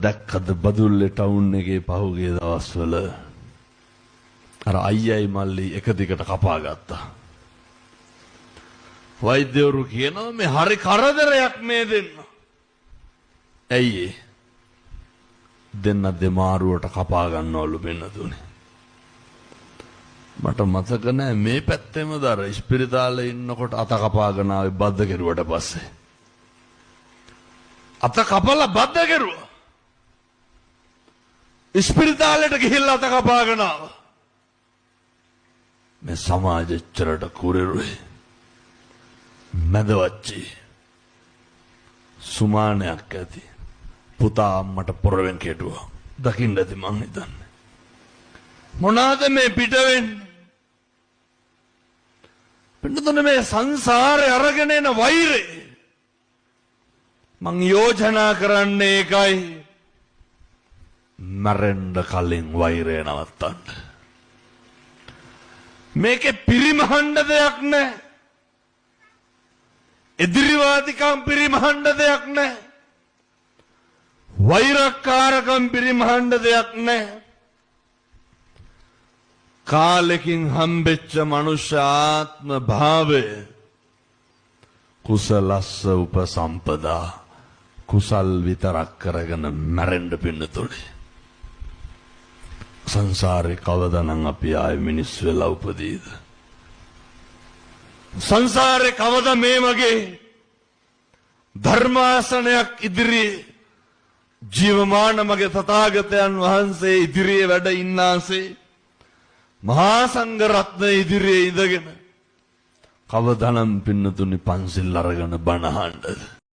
දැක්කද බදුල්ලේ ටවුන් එකේ පහුගිය දවස්වල අර අයියයි මල්ලි එක දිගට කපා ගත්තා. වෛද්‍යවරු කියනවා මේ හරි කරදරයක් මේ දෙන්න. ඇයි ඒ? දෙන්න දෙමාරුවට කපා ගන්නවලු වෙනතුනේ. මට මතක නෑ මේ පැත්තෙම දර ඉස්පිරිතාලේ ඉන්නකොට අත කපාගෙන ආවේ බද්ද කෙරුවට පස්සේ. අත කපලා බද්ද කෙරුවා. ඉස්පිරිතාලෙට ගිහිල්ලා අත කපාගෙන ආවා. මේ සමාජෙච්චරට කුරිරුයි. මැදවච්චි. සුමානයක් ඇති. පුතා අම්මට පොරවෙන් කෙටුවා. දකින්න ඇති මං හිතන්නේ. මොනවාද මේ පිට වෙන්නේ? පිටුතුනේ මේ සංසාරේ අරගෙන එන වෛරය. මං යෝජනා කරන්නේ ඒකයි. මරෙන්න කලින් වෛරය නවත්තන්න. මේකේ පිරිමහන්න දෙයක් නැහැ. එදිරිවාදිකම් පිරිමහන්න දෙයක් නැහැ. වෛරකාරකම් පිරිමහන්න දෙයක් නැහැ. කාලෙකින් හම්බෙච්ච මනුෂ්‍ය ආත්ම භාවය කුසලස්ස උපසම්පදා කුසල් විතරක් කරගෙන මැරෙන්න පින්නතුනේ. සංසාරේ කවදානම් අපි ආයේ මිනිස් වෙලා උපදීද? සංසාරේ කවදා මේ වගේ ධර්මාසනයක් ඉදිරියේ ජීවමාන මගේ තථාගතයන් වහන්සේ ඉදිරියේ වැඩ ඉන්නාසේ මහා සංඝ රත්නය ඉදිරියේ ඉඳගෙන කවදානම් පින්නතුනි පන්සිල් අරගෙන බණ අහන්නද?